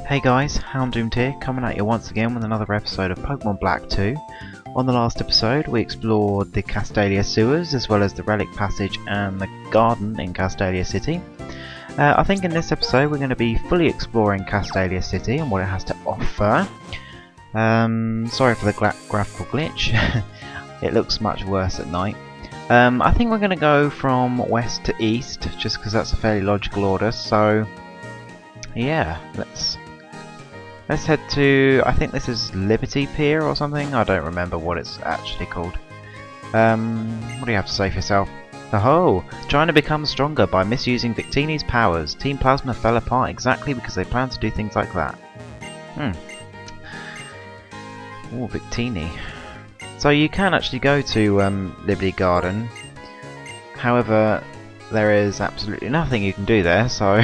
Hey guys, Houndoomed here, coming at you once again with another episode of Pokemon Black 2. On the last episode we explored the Castelia sewers as well as the Relic Passage and the garden in Castelia City. I think in this episode we're going to be fully exploring Castelia City and what it has to offer. Sorry for the graphical glitch, it looks much worse at night. I think we're going to go from west to east just because that's a fairly logical order, so yeah, Let's head to, I think this is Liberty Pier or something, I don't remember what it's actually called. What do you have to say for yourself? Oh, trying to become stronger by misusing Victini's powers. Team Plasma fell apart exactly because they planned to do things like that. Oh, Victini. So you can actually go to Liberty Garden, however there is absolutely nothing you can do there, so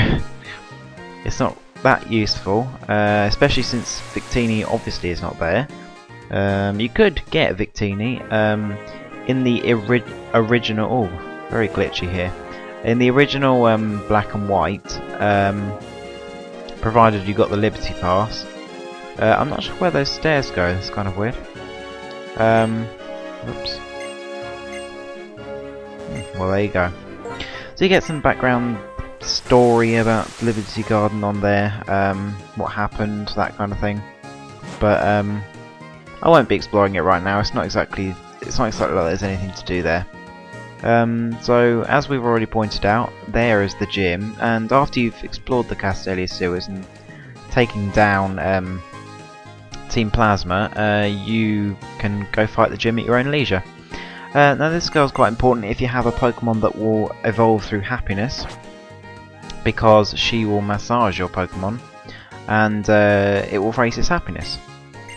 it's not that useful, especially since Victini obviously is not there. You could get Victini in the original. Oh, very glitchy here. In the original black and white, provided you got the Liberty Pass. I'm not sure where those stairs go. That's kind of weird. Oops. Well, there you go. So you get some background story about Liberty Garden on there, what happened, that kind of thing. But I won't be exploring it right now. It's not exactly like there's anything to do there. So as we've already pointed out, there is the gym, and after you've explored the Castelia sewers and taken down Team Plasma, you can go fight the gym at your own leisure. Now this girl's quite important if you have a Pokemon that will evolve through happiness, because she will massage your Pokemon and it will raise its happiness.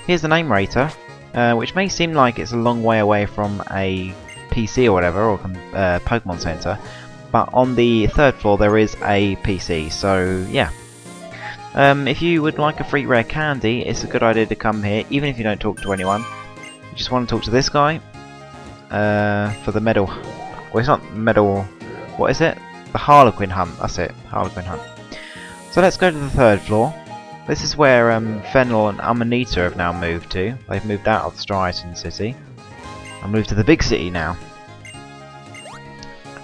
Here's the name rater, which may seem like it's a long way away from a PC or whatever, or Pokemon Center, but on the third floor there is a PC, so yeah. If you would like a free rare candy, it's a good idea to come here, even if you don't talk to anyone. You just want to talk to this guy for the medal. Well, it's not medal. What is it? The Harlequin Hunt. That's it. Harlequin Hunt. So let's go to the third floor. This is where Fennel and Amanita have now moved to. They've moved out of Striaton City and moved to the big city now.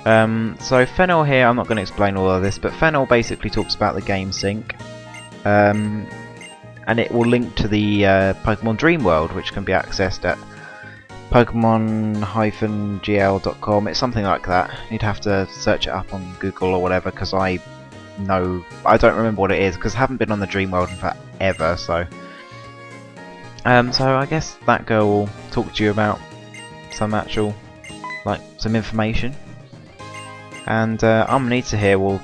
So Fennel here, I'm not going to explain all of this, but Fennel basically talks about the game sync. And it will link to the Pokemon Dream World, which can be accessed at Pokemon-gl.com. It's something like that. You'd have to search it up on Google or whatever, because I don't remember what it is, because I haven't been on the Dream World in forever. So I guess that girl will talk to you about some some information, and Amanita here will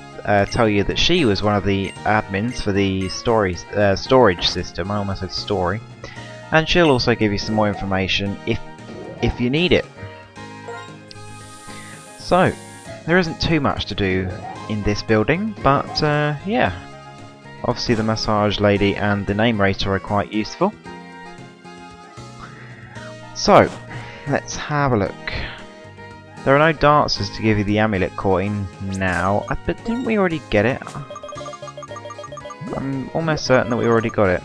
tell you that she was one of the admins for the storage system. I almost said story. And she'll also give you some more information if you need it. So there isn't too much to do in this building, but yeah, obviously the massage lady and the name rater are quite useful. So let's have a look. There are no dancers to give you the amulet coin now, but didn't we already get it? I'm almost certain that we already got it.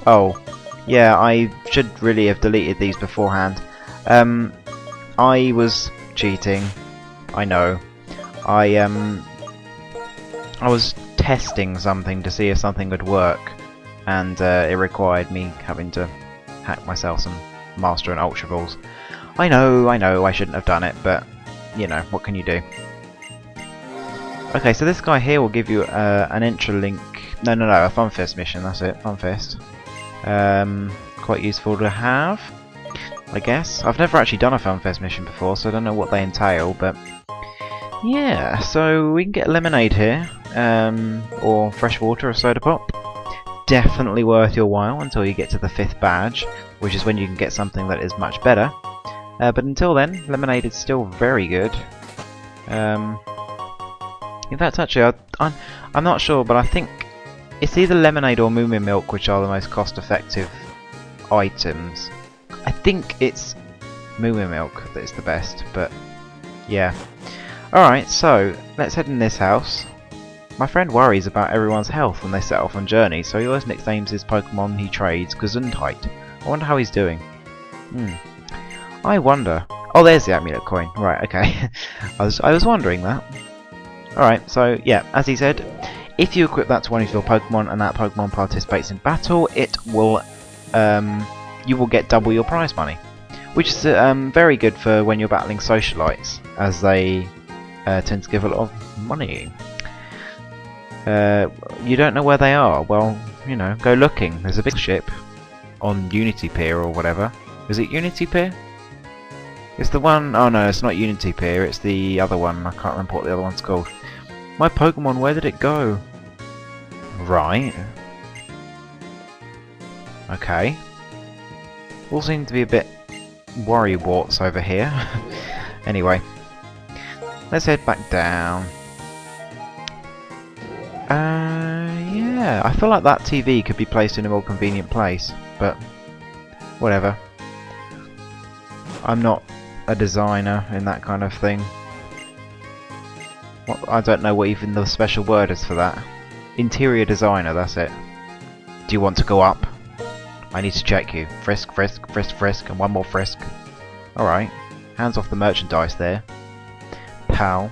Oh, yeah, I should really have deleted these beforehand. I was cheating. I know. I was testing something to see if something would work, and it required me having to hack myself some Master and Ultra Balls. I know, I shouldn't have done it, but, you know, what can you do? Okay, so this guy here will give you an Intralink... No, a Funfest mission, that's it, Funfest. Quite useful to have, I guess. I've never actually done a Funfest mission before, so I don't know what they entail, but... yeah, so we can get lemonade here, or fresh water or soda pop. Definitely worth your while until you get to the 5th badge, which is when you can get something that is much better. But until then, lemonade is still very good. In fact, actually, I'm not sure, but I think it's either lemonade or Moo Moo Milk which are the most cost-effective items. I think it's Moo Moo Milk that is the best, but yeah. Alright, so let's head in this house. My friend worries about everyone's health when they set off on journeys, so he always nicknames his Pokemon he trades Gesundheit. I wonder how he's doing. I wonder. Oh, there's the amulet coin. Right, okay. I was wondering that. Alright, so yeah, as he said, if you equip that to one of your Pokemon and that Pokemon participates in battle, it will you will get double your prize money, which is very good for when you're battling socialites, as they tend to give a lot of money. You don't know where they are? Well, you know, go looking. There's a big ship on Unity Pier or whatever. Is it Unity Pier? It's the one... Oh no, it's not Unity Pier, it's the other one. I can't remember what the other one's called. My Pokemon, where did it go? Right. Okay. All seem to be a bit worrywarts over here. Anyway. Let's head back down. Yeah, I feel like that TV could be placed in a more convenient place, but whatever. I'm not a designer in that kind of thing. I don't know what even the special word is for that. Interior designer, that's it. Do you want to go up? I need to check you. Frisk, frisk, frisk, frisk, and one more frisk. Alright. Hands off the merchandise there. Pal.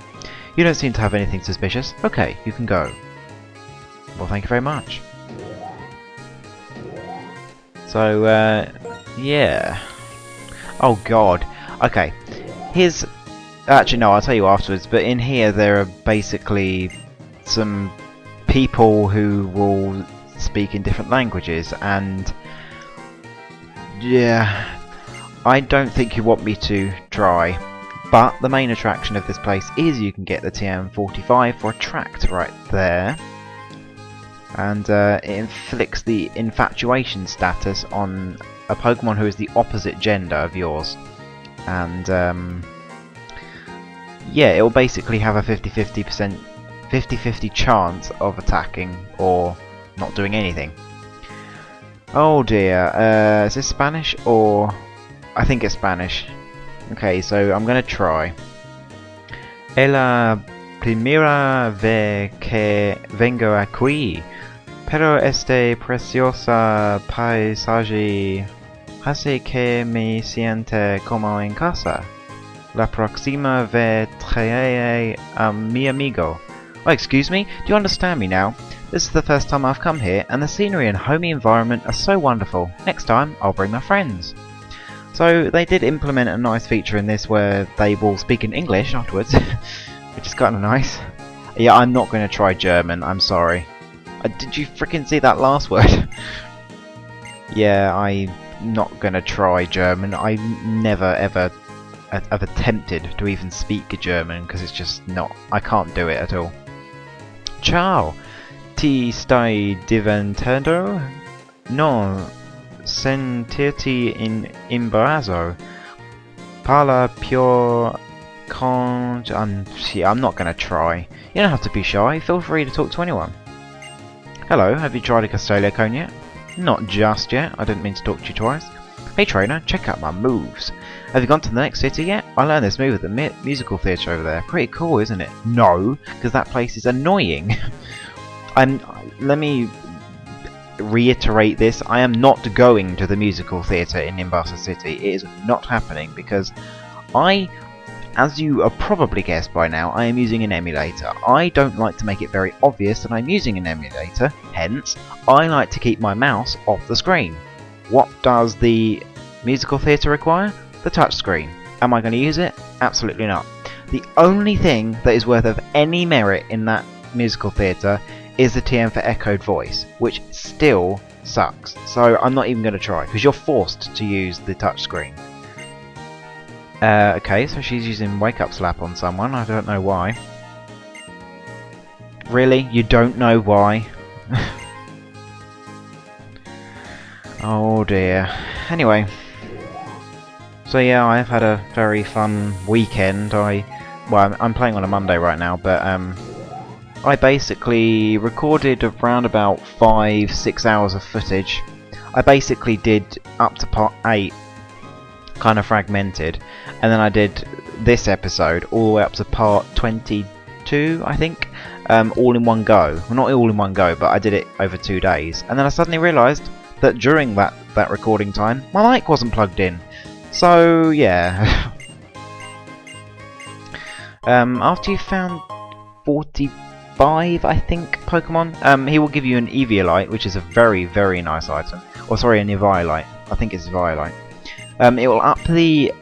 You don't seem to have anything suspicious. Okay, you can go. Well, thank you very much. So, yeah. Oh god. Okay. Here's... Actually, no, I'll tell you afterwards, but in here there are basically some people who will speak in different languages, and... yeah... I don't think you want me to try, but the main attraction of this place is you can get the TM45 for a tract right there. And it inflicts the infatuation status on a Pokemon who is the opposite gender of yours. And yeah, it will basically have a 50-50 chance of attacking or not doing anything. Oh dear, is this Spanish or... I think it's Spanish. Okay, so I'm gonna try. Es la primera vez que vengo aquí. Pero este preciosa paisaje hace que me sienta como en casa. La próxima vez traeré a mi amigo. Oh, excuse me? Do you understand me now? This is the first time I've come here, and the scenery and homey environment are so wonderful. Next time, I'll bring my friends. So, they did implement a nice feature in this where they will speak in English afterwards, which is kind of nice. Yeah, I'm not going to try German, I'm sorry. Did you freaking see that last word? Yeah, I'm not gonna try German. I never ever have attempted to even speak German because it's just not... I can't do it at all. Ciao! Ti stai diventando? No, sentirti in imbarazzo. Parla più con... I'm not gonna try. You don't have to be shy. Feel free to talk to anyone. Hello, have you tried a Castelia cone yet? Not just yet, I didn't mean to talk to you twice. Hey trainer, check out my moves. Have you gone to the next city yet? I learned this move at the musical theatre over there. Pretty cool, isn't it? No, because that place is annoying. Let me reiterate this, I am not going to the musical theatre in Nimbasa City. It is not happening because as you have probably guessed by now, I am using an emulator. I don't like to make it very obvious that I'm using an emulator, hence, I like to keep my mouse off the screen. What does the musical theatre require? The touchscreen. Am I going to use it? Absolutely not. The only thing that is worth of any merit in that musical theatre is the TM for echoed voice, which still sucks. So I'm not even going to try, because you're forced to use the touchscreen. Okay, so she's using Wake Up Slap on someone, I don't know why. Really? You don't know why? Oh dear. Anyway. So yeah, I've had a very fun weekend. Well, I'm playing on a Monday right now, but I basically recorded around about 5-6 hours of footage. I basically did up to part 8, kind of fragmented, and then I did this episode all the way up to part 22, I think, all in one go. Well, not all in one go, but I did it over 2 days. And then I suddenly realised that during that recording time, my mic wasn't plugged in. So, yeah. After you've found 45, I think, Pokemon, he will give you an Eviolite, which is a very, very nice item. Or sorry, an Eviolite. I think it's Eviolite. It will up the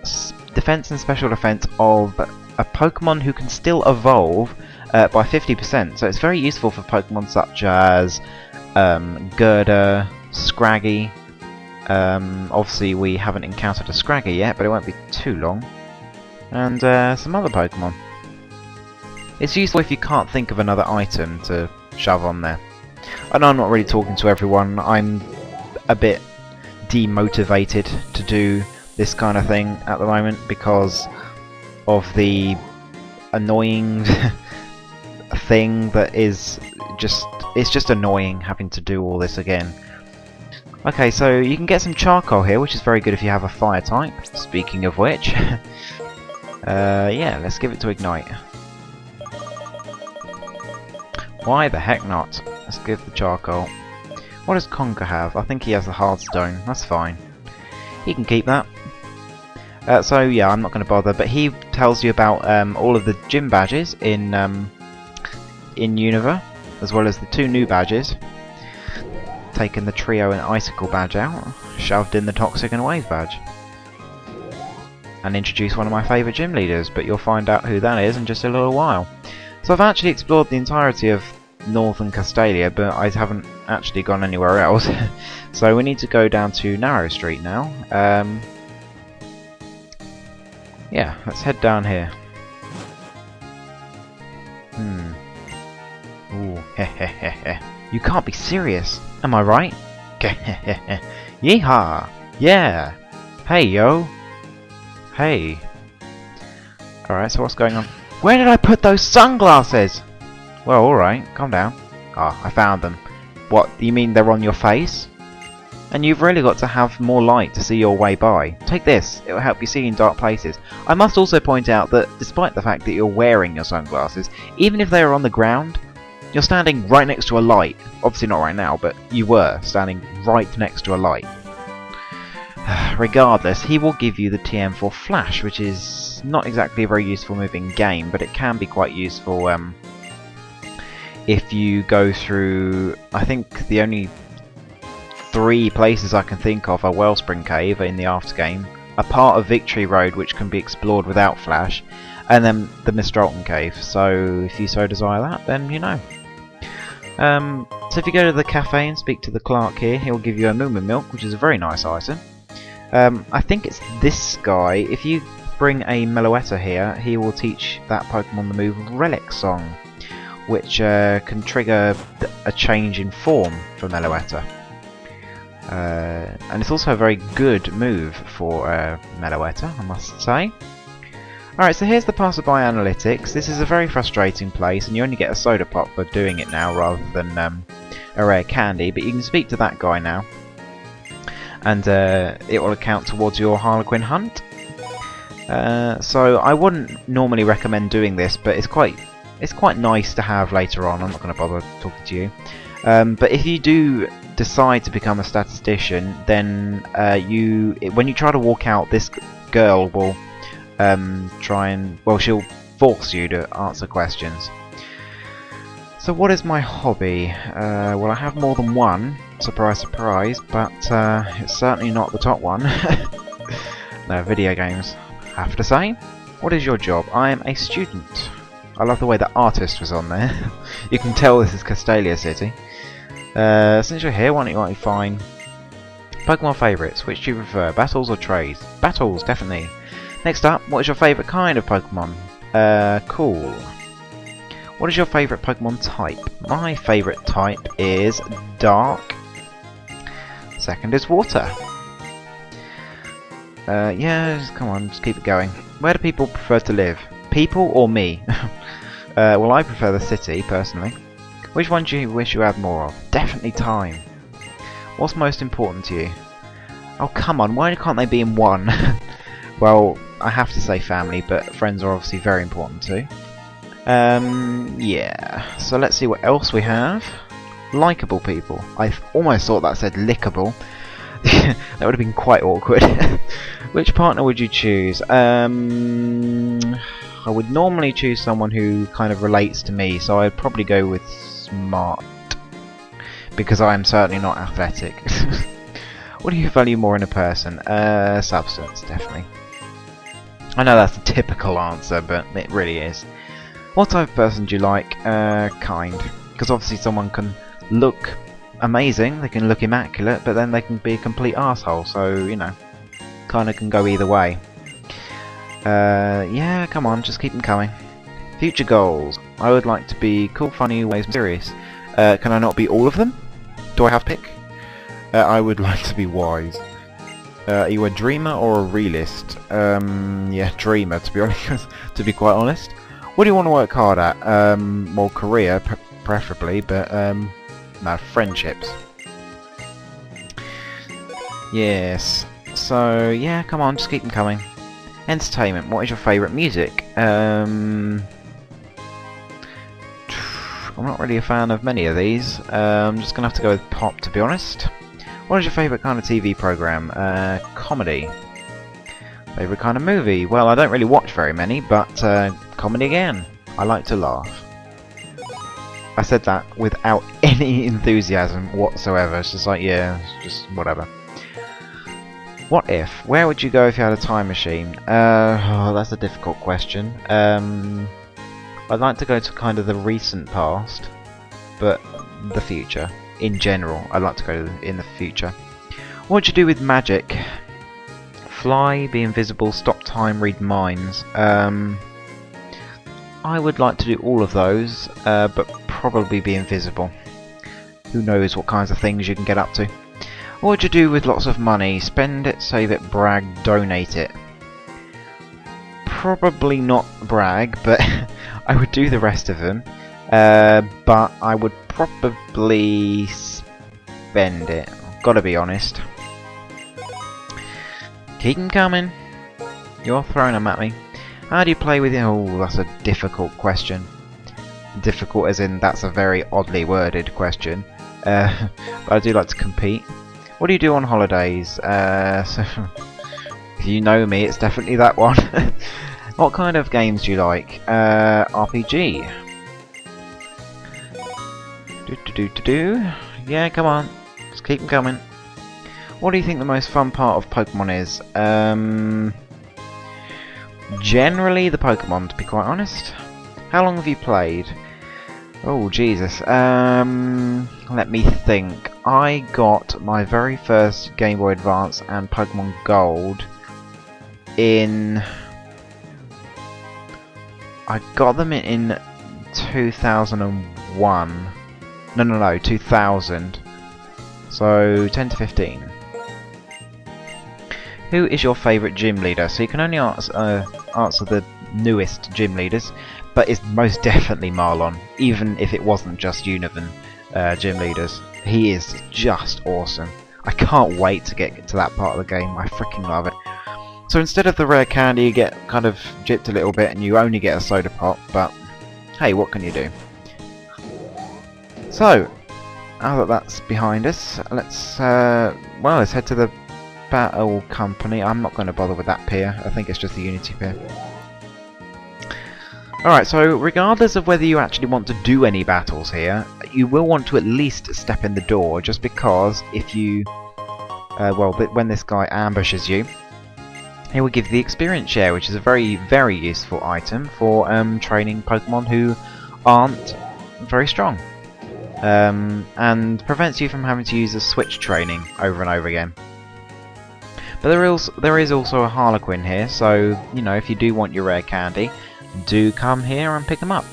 defense and special defense of a Pokemon who can still evolve by 50%. So it's very useful for Pokemon such as Gerda, Scraggy. Obviously we haven't encountered a Scraggy yet, but it won't be too long. And some other Pokemon. It's useful if you can't think of another item to shove on there. I know I'm not really talking to everyone. I'm a bit demotivated to do this kind of thing at the moment because of the annoying thing that is it's just annoying having to do all this again. Okay, so you can get some charcoal here, which is very good if you have a fire type. Speaking of which, yeah, let's give it to Ignite. Why the heck not? Let's give the charcoal. What does Conker have? I think he has the Hearthstone. That's fine. He can keep that. So yeah, I'm not going to bother, but he tells you about all of the gym badges in Unova, as well as the 2 new badges. Taken the Trio and Icicle badge out, shoved in the Toxic and Wave badge. And introduced one of my favourite gym leaders, but you'll find out who that is in just a little while. So I've actually explored the entirety of Northern Castelia, but I haven't actually gone anywhere else. So we need to go down to Narrow Street now. Yeah, let's head down here. Ooh, hehehehe. You can't be serious. Am I right? Yeehaw! Yeah! Hey, yo! Hey! Alright, so what's going on? Where did I put those sunglasses? Well, alright, calm down. Ah, I found them. What, you mean they're on your face? And you've really got to have more light to see your way by. Take this, it will help you see in dark places. I must also point out that despite the fact that you're wearing your sunglasses, even if they are on the ground, you're standing right next to a light. Obviously not right now, but you were standing right next to a light. Regardless, he will give you the TM4 Flash, which is not exactly a very useful move in game, but it can be quite useful if you go through, I think the only 3 places I can think of are Wellspring Cave in the aftergame, a part of Victory Road which can be explored without Flash, and then the Mistralton Cave. So if you so desire that, then you know. So if you go to the cafe and speak to the clerk here, he'll give you a Moomin Milk, which is a very nice item. I think it's this guy. If you bring a Meloetta here, he will teach that Pokemon the move Relic Song, which can trigger a change in form for Meloetta. And it's also a very good move for Meloetta, I must say. Alright, so here's the Passerby Analytics. This is a very frustrating place, and you only get a soda pop for doing it now rather than a rare candy, but you can speak to that guy now. And it will account towards your Harlequin hunt. So I wouldn't normally recommend doing this, but it's quite nice to have later on. I'm not going to bother talking to you. But if you do decide to become a statistician, then when you try to walk out, this girl will she'll force you to answer questions. So what is my hobby? Well, I have more than one, surprise surprise, but it's certainly not the top one. No, video games, I have to say. What is your job? I am a student. I love the way the artist was on there. You can tell this is Castelia City. Since you're here, why don't you let me find Pokemon favourites? Which do you prefer, battles or trades? Battles, definitely. Next up, what is your favourite kind of Pokemon? Cool. What is your favourite Pokemon type? My favourite type is Dark. Second is Water. Yeah, just, come on, just keep it going. Where do people prefer to live? People or me? Well, I prefer the city, personally. Which one do you wish you had more of? Definitely time. What's most important to you? Oh, come on, why can't they be in one? Well, I have to say family, but friends are obviously very important too. Yeah. So let's see what else we have. Likeable people. I almost thought that said lickable. That would have been quite awkward. Which partner would you choose? I would normally choose someone who kind of relates to me, so I'd probably go with smart. Because I am certainly not athletic. What do you value more in a person? Substance, definitely. I know that's a typical answer, but it really is. What type of person do you like? Kind. Because obviously someone can look amazing, they can look immaculate, but then they can be a complete arsehole, so, you know, kind of can go either way. Yeah, come on, just keep them coming. Future goals. I would like to be cool, funny, always mysterious. Can I not be all of them? Do I have to pick? I would like to be wise. Are you a dreamer or a realist? Yeah, dreamer, to be honest. To be quite honest. What do you want to work hard at? Well, career, preferably, but no, friendships. Yes. So yeah, come on, just keep them coming. Entertainment. What is your favourite music? I'm not really a fan of many of these. I'm just gonna have to go with pop, to be honest. What is your favourite kind of TV programme? Comedy. Favourite kind of movie? Well, I don't really watch very many, but comedy again. I like to laugh. I said that without any enthusiasm whatsoever. It's just like, yeah, it's just whatever. What if? Where would you go if you had a time machine? Oh, that's a difficult question. I'd like to go to kind of the recent past, but the future. In general, I'd like to go in the future. What would you do with magic? Fly, be invisible, stop time, read minds. I would like to do all of those, but probably be invisible. Who knows what kinds of things you can get up to. What would you do with lots of money? Spend it, save it, brag, donate it. Probably not brag, but I would do the rest of them. But I would probably spend it. Gotta be honest. Keep them coming. You're throwing them at me. How do you play with it? Oh, that's a difficult question. Difficult as in that's a very oddly worded question. But I do like to compete. What do you do on holidays? So if you know me, it's definitely that one. What kind of games do you like? RPG. Yeah, come on. Just keep them coming. What do you think the most fun part of Pokémon is? Generally the Pokémon, to be quite honest. How long have you played? Oh, Jesus. Let me think. I got my very first Game Boy Advance and Pokémon Gold in... I got them in 2001. No, 2000. So, 10 to 15. Who is your favourite gym leader? So you can only answer the newest gym leaders, but it's most definitely Marlon, even if it wasn't just Univern gym leaders. He is just awesome. I can't wait to get to that part of the game. I freaking love it. So instead of the rare candy, you get kind of gypped a little bit and you only get a soda pop, but hey, what can you do? So, now that that's behind us, let's head to the Battle Company. I'm not going to bother with that pier. I think it's just the Unity pier. Alright, so regardless of whether you actually want to do any battles here, you will want to at least step in the door, just because if you... when this guy ambushes you, he will give the experience share, which is a very, very useful item for training Pokemon who aren't very strong. And prevents you from having to use a switch training over and over again. But there is also a Harlequin here, so, you know, if you do want your rare candy, do come here and pick them up.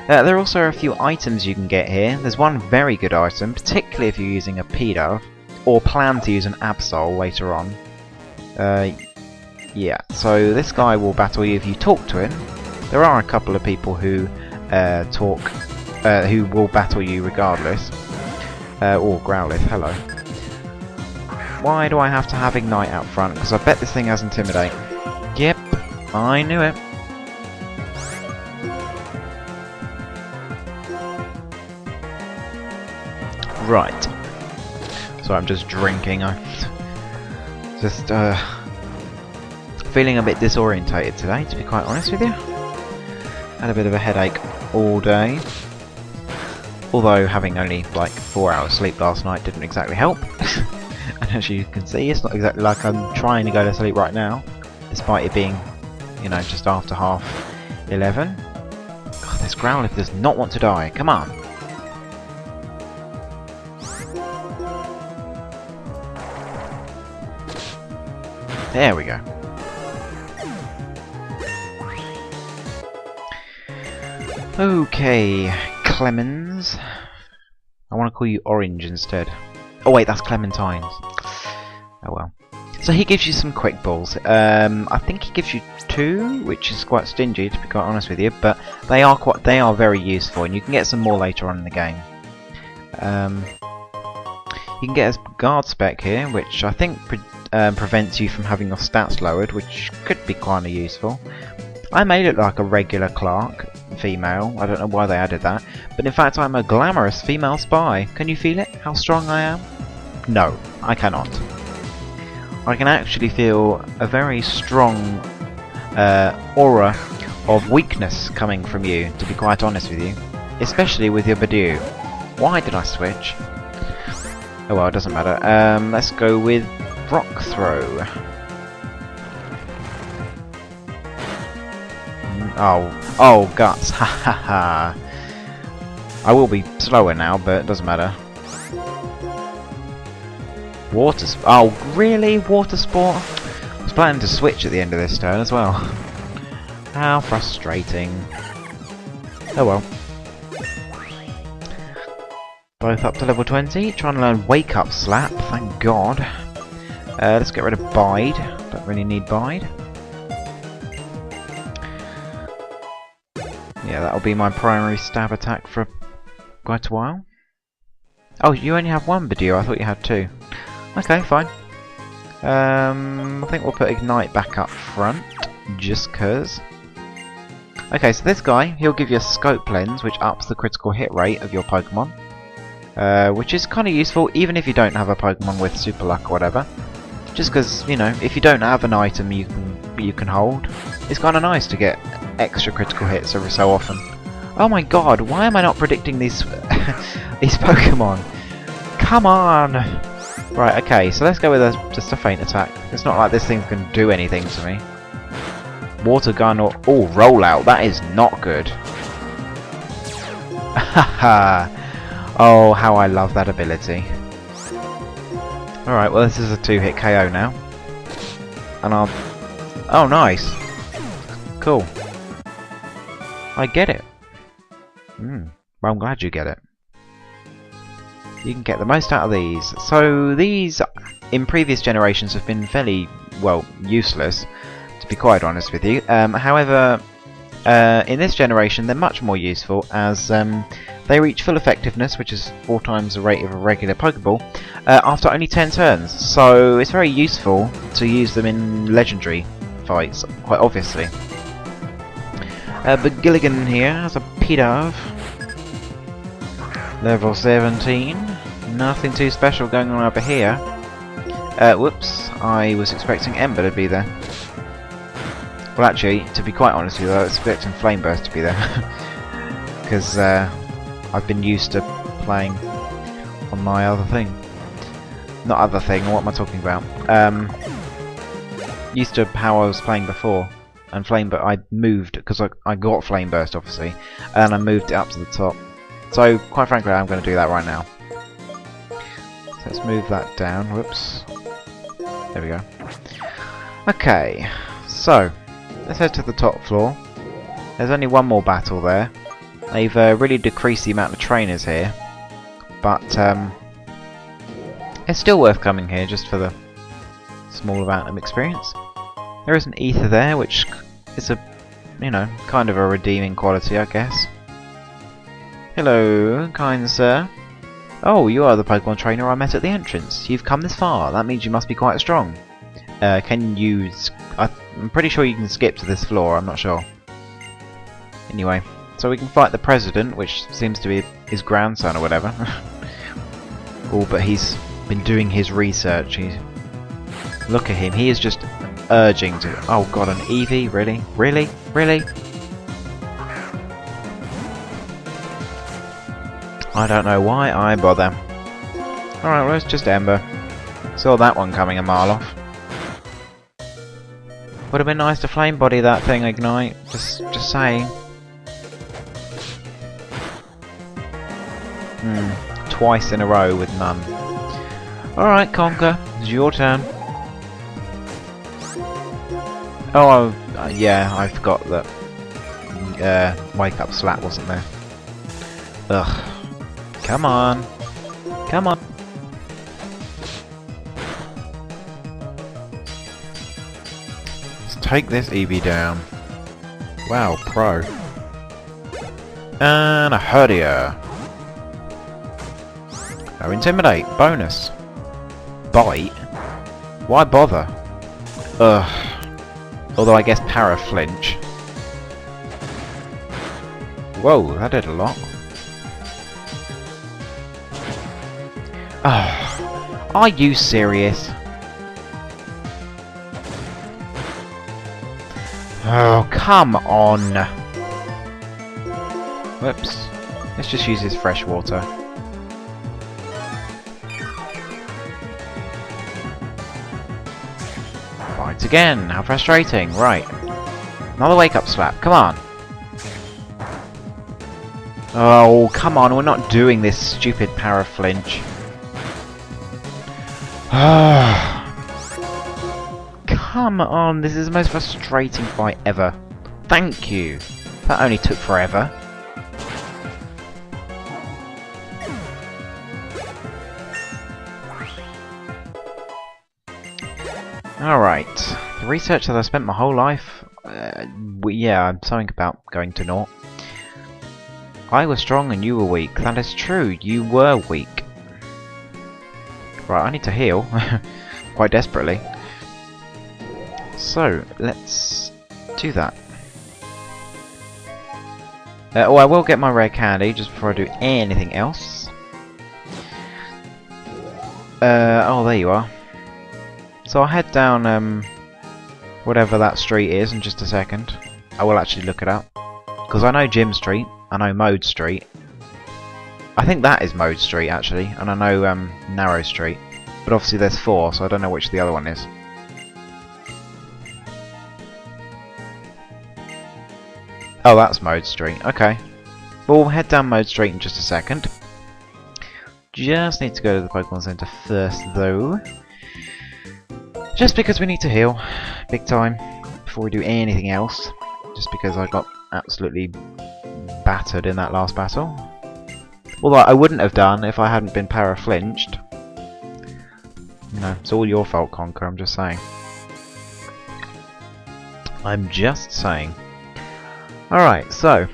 There are also a few items you can get here. There's one very good item, particularly if you're using a P-Dove, or plan to use an Absol later on. Yeah, so this guy will battle you if you talk to him. There are a couple of people who who will battle you regardless. Or Growlithe, hello. Why do I have to have Ignite out front? Because I bet this thing has Intimidate. Yep, I knew it. Right. So I'm just drinking. I'm just feeling a bit disorientated today, to be quite honest with you. Had a bit of a headache all day. Although having only like 4 hours sleep last night didn't exactly help. And as you can see, it's not exactly like I'm trying to go to sleep right now, despite it being, you know, just after 11:30. God, this Growlithe does not want to die. Come on. There we go. Okay, Clemens. I want to call you Orange instead. Oh wait, that's Clementine's. Oh well. So he gives you some quick balls. I think he gives you 2, which is quite stingy to be quite honest with you, but they are very useful, and you can get some more later on in the game. You can get a guard spec here, which I think prevents you from having your stats lowered, which could be kind of useful. I made it like a regular Clark, female. I don't know why they added that, but in fact I'm a glamorous female spy. Can you feel it? How strong I am? No, I cannot. I can actually feel a very strong aura of weakness coming from you, to be quite honest with you. Especially with your Badoo. Why did I switch? Oh well, it doesn't matter. Let's go with Rock Throw. Oh, guts. Ha ha ha. I will be slower now, but it doesn't matter. Oh, really? Water Sport? I was planning to switch at the end of this turn as well. How frustrating. Oh well. Both up to level 20. Trying to learn Wake Up Slap, thank God. Let's get rid of Bide. Don't really need Bide. Yeah, that'll be my primary stab attack for quite a while. Oh, you only have 1 Badoo, I thought you had 2. Okay, fine. I think we'll put Ignite back up front, just cause. Okay, so this guy, he'll give you a Scope Lens, which ups the critical hit rate of your Pokemon. Which is kind of useful, even if you don't have a Pokemon with Super Luck or whatever. Just cause, you know, if you don't have an item you can hold, it's kind of nice to get extra critical hits every so often. Oh my god, why am I not predicting these these Pokemon? Come on! Right, okay, so let's go with just a feint attack. It's not like this thing can do anything to me. Water Gun or... Oh, Rollout, that is not good. Haha! Oh, how I love that ability. Alright, well this is a 2-hit KO now. And I'll... Oh, nice! Cool. I get it. Well, I'm glad you get it. You can get the most out of these. So these, in previous generations, have been fairly, well, useless, to be quite honest with you. However, in this generation they're much more useful, as they reach full effectiveness, which is 4 times the rate of a regular Pokeball, after only 10 turns. So it's very useful to use them in legendary fights, quite obviously. But Gilligan here has a Pidove. Level 17. Nothing too special going on over here. Whoops, I was expecting Ember to be there. Well actually, to be quite honest with you, I was expecting Flame Burst to be there. Because I've been used to playing on my other thing. Not other thing, what am I talking about? Used to how I was playing before. And I moved, because I got Flame Burst obviously, and I moved it up to the top. So, quite frankly, I'm going to do that right now. So let's move that down. Whoops. There we go. Okay, so let's head to the top floor. There's only one more battle there. They've really decreased the amount of trainers here, but it's still worth coming here just for the small amount of experience. There is an ether there, which is a, you know, kind of a redeeming quality, I guess. Hello, kind sir. Oh, you are the Pokemon trainer I met at the entrance. You've come this far. That means you must be quite strong. Can you... I'm pretty sure you can skip to this floor. I'm not sure. Anyway, so we can fight the President, which seems to be his grandson or whatever. Oh, but he's been doing his research. Look at him. He is just urging to... Oh god, an Eevee? Really? Really? Really? I don't know why I bother. Alright, well, it's just Ember. Saw that one coming a mile off. Would have been nice to flame body that thing, Ignite. Just saying. Twice in a row with none. Alright, Conker. It's your turn. Oh, yeah, I forgot that Wake Up Slap wasn't there. Ugh. Come on. Come on. Let's take this Eevee down. Wow, pro. And a Herdia. No Intimidate. Bonus. Bite? Why bother? Ugh. Although I guess Para Flinch. Whoa, that did a lot. Oh, are you serious? Oh, come on. Whoops. Let's just use his fresh water. Right again. How frustrating. Right. Another Wake Up Slap. Come on. Oh, come on. We're not doing this stupid Para Flinch. Come on, this is the most frustrating fight ever. Thank you. That only took forever. Alright. The research that I spent my whole life... yeah, I'm something about going to naught. I was strong and you were weak. That is true, you were weak. Right, I need to heal. Quite desperately. So, let's do that. Oh, I will get my rare candy just before I do anything else. Oh, there you are. So I'll head down whatever that street is in just a second. I will actually look it up. Because I know Gym Street, I know Mode Street. I think that is Mode Street actually, and I know Narrow Street. But obviously there's 4, so I don't know which the other one is. Oh, that's Mode Street. Okay. We'll head down Mode Street in just a second. Just need to go to the Pokemon Center first, though. Just because we need to heal. Big time. Before we do anything else. Just because I got absolutely battered in that last battle. Although I wouldn't have done if I hadn't been para-flinched. You know, it's all your fault, Conker, I'm just saying. I'm just saying. Alright, so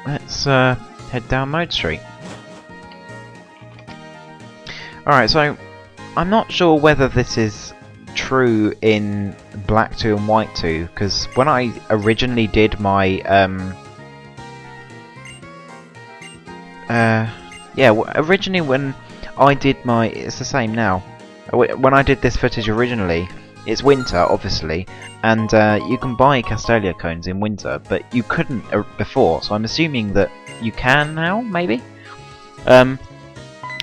let's head down Mode Street. Alright, so I'm not sure whether this is true in Black 2 and White 2, because when I originally did my originally when I did my, it's the same now. When I did this footage originally, it's winter, obviously, and you can buy Castelia cones in winter, but you couldn't before, so I'm assuming that you can now, maybe? But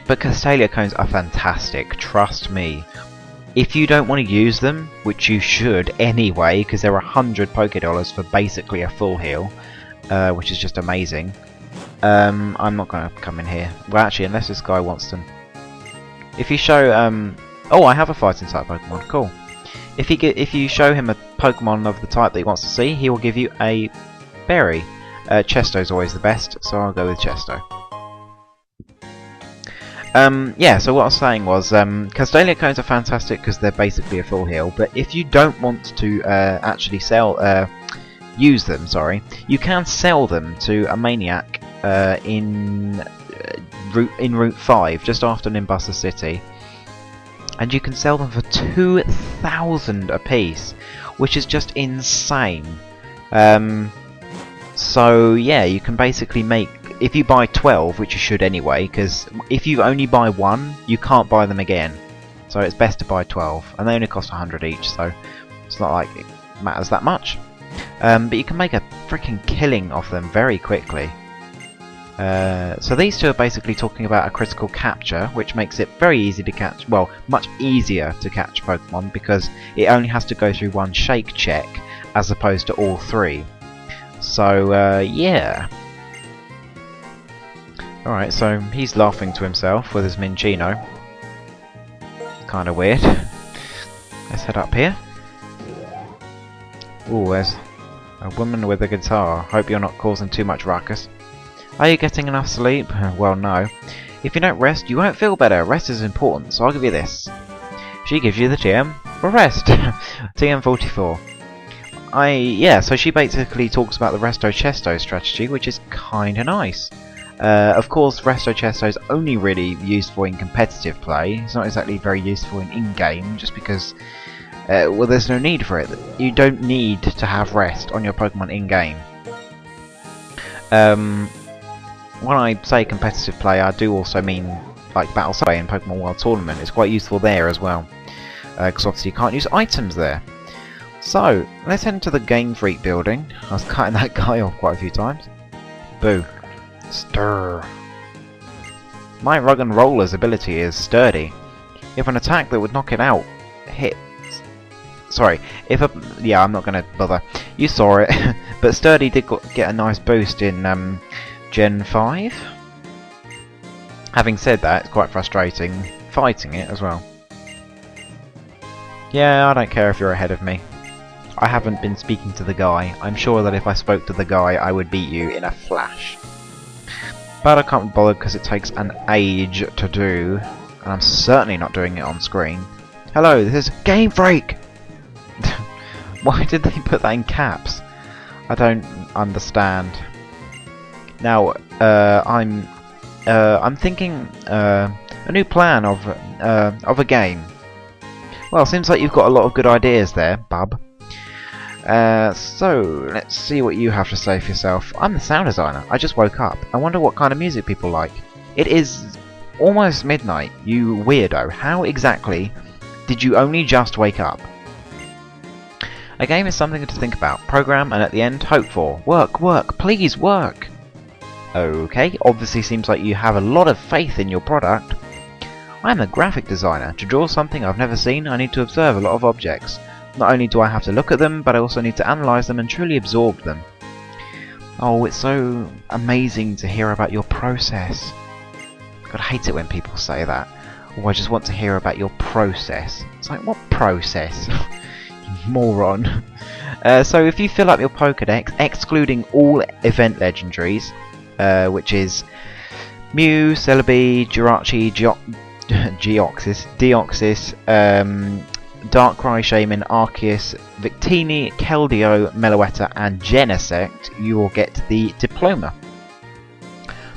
Castelia cones are fantastic, trust me. If you don't want to use them, which you should anyway, because they're 100 Pokédollars for basically a full heal, which is just amazing. I'm not going to come in here. Well, actually, unless this guy wants to... If you show... oh, I have a fighting type Pokemon, cool. If you show him a Pokemon of the type that he wants to see, he will give you a berry. Chesto's always the best, so I'll go with Chesto. Yeah, so what I was saying was, Castelia cones are fantastic because they're basically a full heal, but if you don't want to actually use them, sorry, you can sell them to a Maniac in Route 5, just after Nimbasa City. And you can sell them for 2,000 a piece, which is just insane. So yeah, you can basically make if you buy 12, which you should anyway, because if you only buy one, you can't buy them again. So it's best to buy 12, and they only cost 100 each, so it's not like it matters that much. But you can make a freaking killing off them very quickly. So these two are basically talking about a critical capture, which makes it very easy to catch, well, much easier to catch Pokemon, because it only has to go through one shake check, as opposed to all three. So, yeah. Alright, so he's laughing to himself with his Minccino. Kinda weird. Let's head up here. Ooh, there's a woman with a guitar. Hope you're not causing too much ruckus. Are you getting enough sleep? Well, no. If you don't rest, you won't feel better. Rest is important, so I'll give you this. She gives you the TM for rest. TM44. Yeah, so she basically talks about the Resto Chesto strategy, which is kinda nice. Of course, Resto Chesto is only really useful in competitive play. It's not exactly very useful in-game, just because, well, there's no need for it. You don't need to have rest on your Pokemon in-game. When I say competitive play, I do also mean like Battle Play in Pokemon World Tournament. It's quite useful there as well, because obviously you can't use items there. So, let's head into the Game Freak building. I was cutting that guy off quite a few times. Boo. Stir. My Rug and Roller's ability is Sturdy. If an attack that would knock it out hits... Sorry, if a... Yeah, I'm not going to bother. You saw it. But Sturdy did get a nice boost in Gen 5. Having said that, it's quite frustrating fighting it as well. Yeah, I don't care if you're ahead of me. I haven't been speaking to the guy. I'm sure that if I spoke to the guy, I would beat you in a flash. But I can't be bothered because it takes an age to do, and I'm certainly not doing it on screen. Hello, this is Game Freak! Why did they put that in caps? I don't understand. Now, I'm thinking a new plan of a game. Well, seems like you've got a lot of good ideas there, bub. So, let's see what you have to say for yourself. I'm the sound designer. I just woke up. I wonder what kind of music people like. It is almost midnight, you weirdo. How exactly did you only just wake up? A game is something to think about, program, and at the end, hope for. Work, work, please work! Okay, obviously seems like you have a lot of faith in your product. I'm a graphic designer. To draw something I've never seen, I need to observe a lot of objects. Not only do I have to look at them, but I also need to analyse them and truly absorb them. Oh, it's so amazing to hear about your process. God, I hate it when people say that. Oh, I just want to hear about your process. It's like, what process? You moron. So if you fill up your Pokédex, excluding all event legendaries, which is Mew, Celebi, Jirachi, Deoxys, Darkrai, Shaman, Arceus, Victini, Keldeo, Meloetta, and Genesect, you will get the diploma.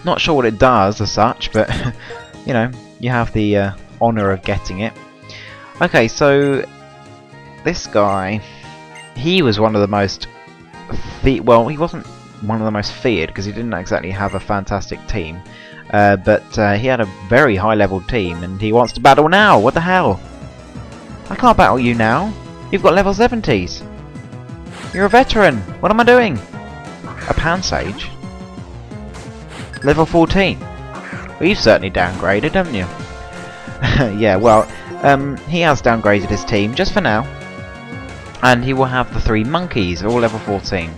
Not sure what it does as such, but you know, you have the honour of getting it. Okay, so this guy, he was one of the most well, he wasn't one of the most feared because he didn't exactly have a fantastic team, but he had a very high level team and he wants to battle now. What the hell? I can't battle you now. You've got level 70s. You're a veteran. What am I doing? A Pansage? Level 14. Well, you've certainly downgraded, haven't you? Yeah, well, he has downgraded his team just for now. And he will have the 3 monkeys, all level 14.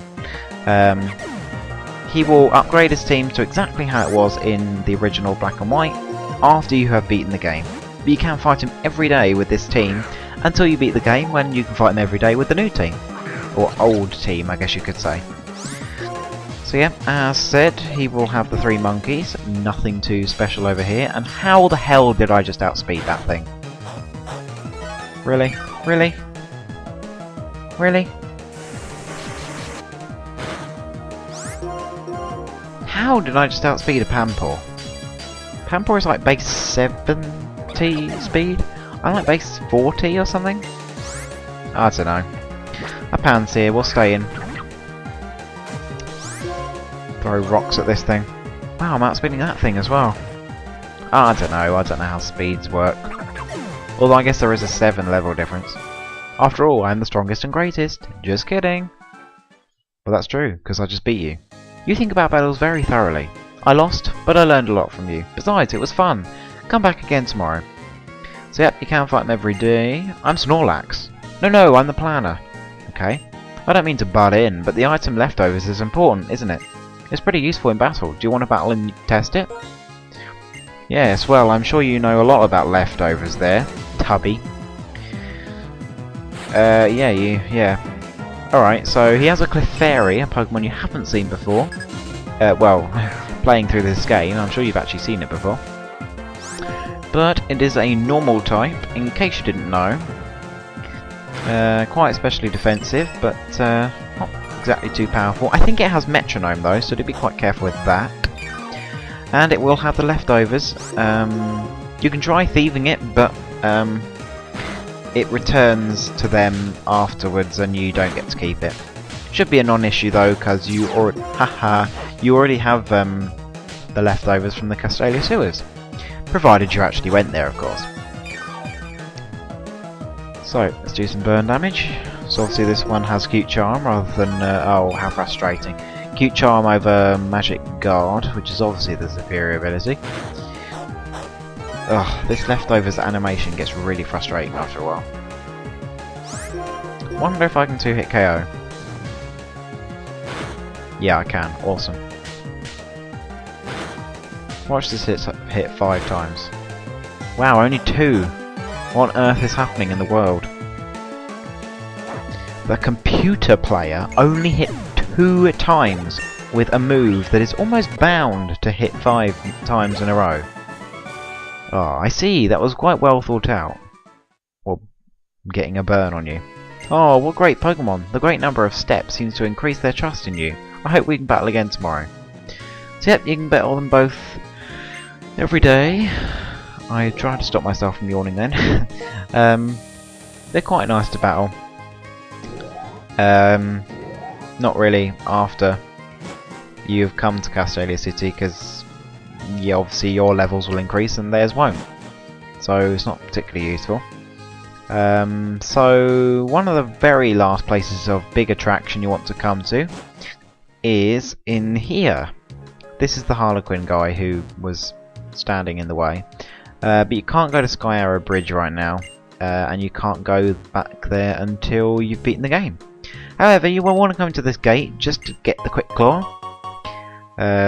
He will upgrade his team to exactly how it was in the original Black and White after you have beaten the game. But you can fight him every day with this team until you beat the game, when you can fight him every day with the new team. Or old team, I guess you could say. So yeah, as said, he will have the 3 monkeys. Nothing too special over here. And how the hell did I just outspeed that thing? Really? Really? Really? How did I just outspeed a Pampor? Pampor is like base 70 speed? I'm like base 40 or something? I don't know. A Pansear, we'll stay in. Throw rocks at this thing. Wow, I'm outspeeding that thing as well. I don't know how speeds work. Although I guess there is a 7 level difference. After all, I'm the strongest and greatest. Just kidding. But that's true, because I just beat you. You think about battles very thoroughly. I lost, but I learned a lot from you. Besides, it was fun. Come back again tomorrow. So yep, you can fight them every day. I'm Snorlax. No, I'm the planner. Okay. I don't mean to butt in, but the item leftovers is important, isn't it? It's pretty useful in battle. Do you want to battle and test it? Yes, well, I'm sure you know a lot about leftovers there, Tubby. Yeah. Alright, so he has a Clefairy, a Pokemon you haven't seen before. Well, playing through this game, I'm sure you've actually seen it before. But it is a normal type, in case you didn't know. Quite especially defensive, but not exactly too powerful. I think it has Metronome though, so do be quite careful with that. And it will have the leftovers. You can try thieving it, but it returns to them afterwards and you don't get to keep it. Should be a non-issue though, because you already have the leftovers from the Castelia sewers. Provided you actually went there, of course. So, let's do some burn damage. So obviously this one has Cute Charm rather than... oh, how frustrating. Cute Charm over Magic Guard, which is obviously the superior ability. Ugh, this leftovers animation gets really frustrating after a while. Wonder if I can 2-hit KO. Yeah, I can. Awesome. Watch this hit 5 times. Wow, only 2! What on earth is happening in the world? The computer player only hit 2 times with a move that is almost bound to hit 5 times in a row. Oh, I see. That was quite well thought out. Well, getting a burn on you. Oh, what great Pokemon. The great number of steps seems to increase their trust in you. I hope we can battle again tomorrow. So yep, you can battle them both every day. I tried to stop myself from yawning then. They're quite nice to battle. Not really after you've come to Castelia City, because obviously your levels will increase and theirs won't. So it's not particularly useful. So one of the very last places of big attraction you want to come to is in here. This is the Harlequin guy who was standing in the way. But you can't go to Sky Arrow Bridge right now, and you can't go back there until you've beaten the game. However, you will want to come to this gate just to get the Quick Claw.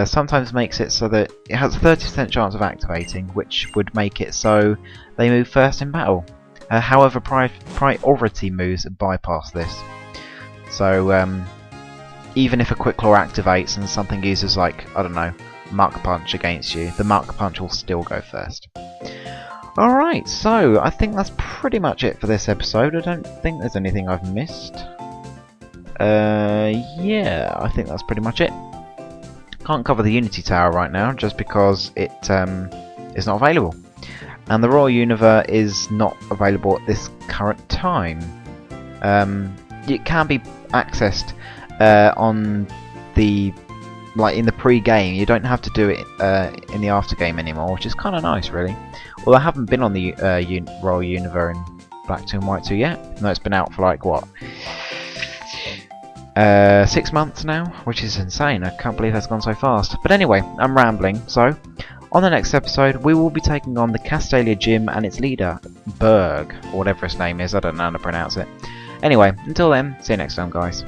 Sometimes makes it so that it has a 30% chance of activating, which would make it so they move first in battle. However, priority moves bypass this. So even if a Quick Claw activates and something uses, like, I don't know, Muck Punch against you, the Muck Punch will still go first. Alright, so I think that's pretty much it for this episode. I don't think there's anything I've missed. Yeah, I think that's pretty much it. Can't cover the Unity Tower right now just because it is not available. And the Royal Universe is not available at this current time. It can be accessed on the... like in the pre-game. You don't have to do it in the after-game anymore, which is kind of nice, really. Well, I haven't been on the Royal Universe in Black 2 and White 2 yet. No, it's been out for like, what? 6 months now, which is insane. I can't believe that's gone so fast. But anyway, I'm rambling, so on the next episode we will be taking on the Castelia Gym and its leader, Berg, or whatever his name is. I don't know how to pronounce it. Anyway, until then, see you next time, guys.